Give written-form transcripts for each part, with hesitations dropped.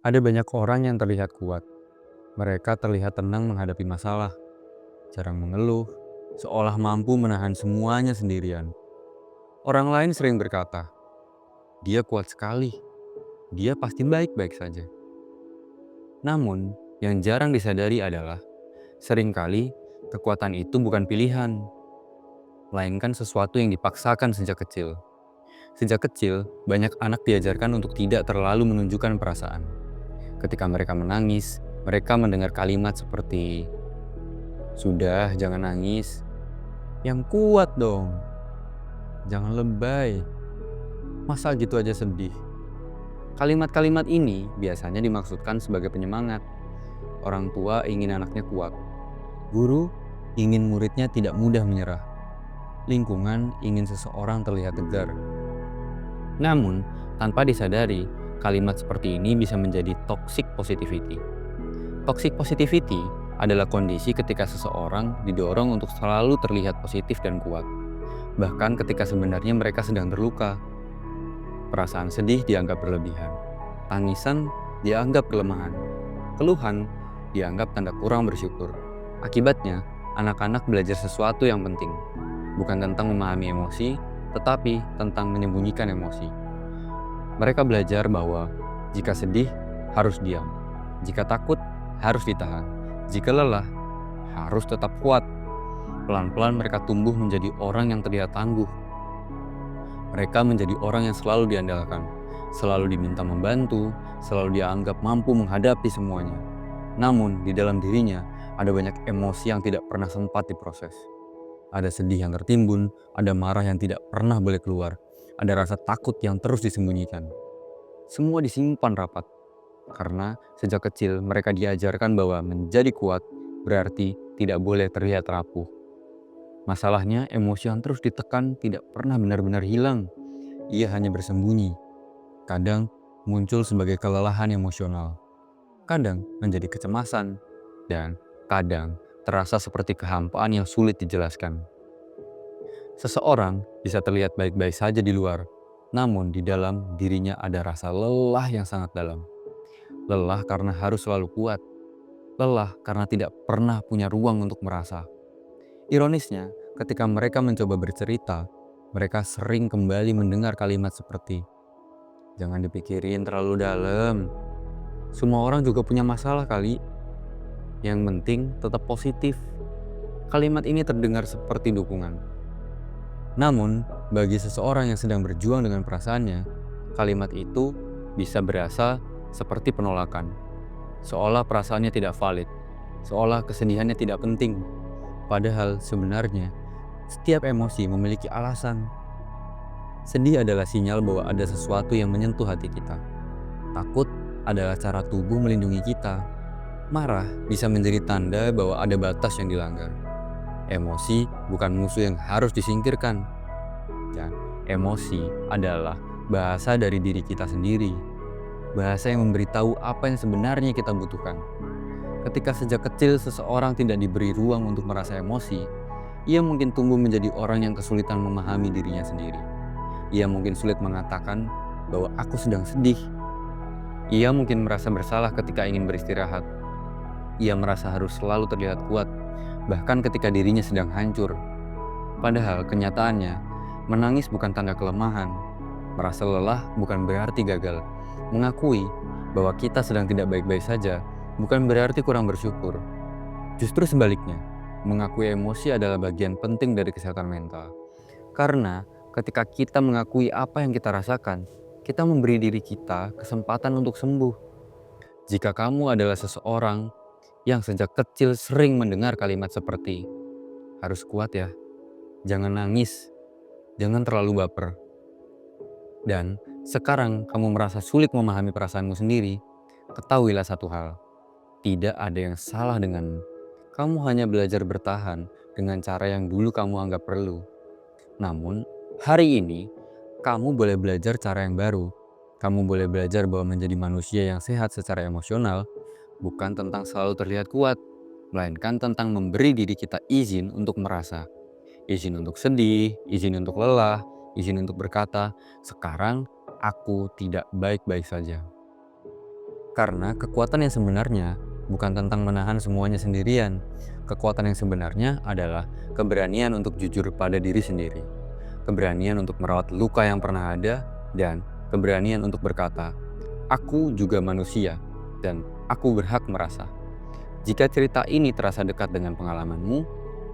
Ada banyak orang yang terlihat kuat. Mereka terlihat tenang menghadapi masalah, jarang mengeluh, seolah mampu menahan semuanya sendirian. Orang lain sering berkata, "Dia kuat sekali, dia pasti baik-baik saja." Namun, yang jarang disadari adalah seringkali kekuatan itu bukan pilihan, melainkan sesuatu yang dipaksakan sejak kecil. Sejak kecil, banyak anak diajarkan untuk tidak terlalu menunjukkan perasaan. Ketika mereka menangis, mereka mendengar kalimat seperti, "Sudah, jangan nangis. Yang kuat dong. Jangan lebay. Masa gitu aja sedih?" Kalimat-kalimat ini biasanya dimaksudkan sebagai penyemangat. Orang tua ingin anaknya kuat. Guru ingin muridnya tidak mudah menyerah. Lingkungan ingin seseorang terlihat tegar. Namun, tanpa disadari, kalimat seperti ini bisa menjadi toxic positivity. Toxic positivity adalah kondisi ketika seseorang didorong untuk selalu terlihat positif dan kuat, bahkan ketika sebenarnya mereka sedang terluka. Perasaan sedih dianggap berlebihan, tangisan dianggap kelemahan, keluhan dianggap tanda kurang bersyukur. Akibatnya, anak-anak belajar sesuatu yang penting, bukan tentang memahami emosi, tetapi tentang menyembunyikan emosi. Mereka belajar bahwa jika sedih, harus diam. Jika takut, harus ditahan. Jika lelah, harus tetap kuat. Pelan-pelan mereka tumbuh menjadi orang yang terlihat tangguh. Mereka menjadi orang yang selalu diandalkan, selalu diminta membantu, selalu dianggap mampu menghadapi semuanya. Namun, di dalam dirinya ada banyak emosi yang tidak pernah sempat diproses. Ada sedih yang tertimbun, ada marah yang tidak pernah boleh keluar, ada rasa takut yang terus disembunyikan. Semua disimpan rapat, karena sejak kecil mereka diajarkan bahwa menjadi kuat berarti tidak boleh terlihat rapuh. Masalahnya, emosi yang terus ditekan tidak pernah benar-benar hilang. Ia hanya bersembunyi. Kadang muncul sebagai kelelahan emosional, kadang menjadi kecemasan, dan kadang terasa seperti kehampaan yang sulit dijelaskan. Seseorang bisa terlihat baik-baik saja di luar, namun di dalam dirinya ada rasa lelah yang sangat dalam. Lelah karena harus selalu kuat, lelah karena tidak pernah punya ruang untuk merasa. Ironisnya, ketika mereka mencoba bercerita, mereka sering kembali mendengar kalimat seperti, "Jangan dipikirin terlalu dalam. Semua orang juga punya masalah kali. Yang penting tetap positif." Kalimat ini terdengar seperti dukungan. Namun, bagi seseorang yang sedang berjuang dengan perasaannya, kalimat itu bisa berasa seperti penolakan. Seolah perasaannya tidak valid, seolah kesedihannya tidak penting. Padahal sebenarnya, setiap emosi memiliki alasan. Sedih adalah sinyal bahwa ada sesuatu yang menyentuh hati kita. Takut adalah cara tubuh melindungi kita. Marah bisa menjadi tanda bahwa ada batas yang dilanggar. Emosi bukan musuh yang harus disingkirkan. Dan emosi adalah bahasa dari diri kita sendiri. Bahasa yang memberitahu apa yang sebenarnya kita butuhkan. Ketika sejak kecil seseorang tidak diberi ruang untuk merasa emosi, ia mungkin tumbuh menjadi orang yang kesulitan memahami dirinya sendiri. Ia mungkin sulit mengatakan bahwa aku sedang sedih. Ia mungkin merasa bersalah ketika ingin beristirahat. Ia merasa harus selalu terlihat kuat, bahkan ketika dirinya sedang hancur. Padahal kenyataannya, menangis bukan tanda kelemahan. Merasa lelah bukan berarti gagal. Mengakui bahwa kita sedang tidak baik-baik saja bukan berarti kurang bersyukur. Justru sebaliknya, mengakui emosi adalah bagian penting dari kesehatan mental. Karena ketika kita mengakui apa yang kita rasakan, kita memberi diri kita kesempatan untuk sembuh. Jika kamu adalah seseorang yang sejak kecil sering mendengar kalimat seperti, "Harus kuat ya, jangan nangis, jangan terlalu baper." Dan sekarang kamu merasa sulit memahami perasaanmu sendiri, ketahuilah satu hal, tidak ada yang salah denganmu. Kamu hanya belajar bertahan dengan cara yang dulu kamu anggap perlu. Namun, hari ini, kamu boleh belajar cara yang baru. Kamu boleh belajar bahwa menjadi manusia yang sehat secara emosional bukan tentang selalu terlihat kuat, melainkan tentang memberi diri kita izin untuk merasa. Izin untuk sedih, izin untuk lelah, izin untuk berkata, "Sekarang aku tidak baik-baik saja." Karena kekuatan yang sebenarnya bukan tentang menahan semuanya sendirian. Kekuatan yang sebenarnya adalah keberanian untuk jujur pada diri sendiri. Keberanian untuk merawat luka yang pernah ada, dan keberanian untuk berkata, "Aku juga manusia, dan aku berhak merasa." Jika cerita ini terasa dekat dengan pengalamanmu,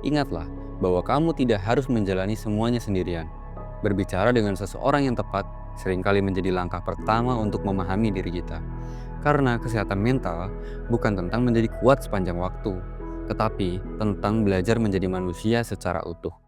ingatlah bahwa kamu tidak harus menjalani semuanya sendirian. Berbicara dengan seseorang yang tepat seringkali menjadi langkah pertama untuk memahami diri kita. Karena kesehatan mental bukan tentang menjadi kuat sepanjang waktu, tetapi tentang belajar menjadi manusia secara utuh.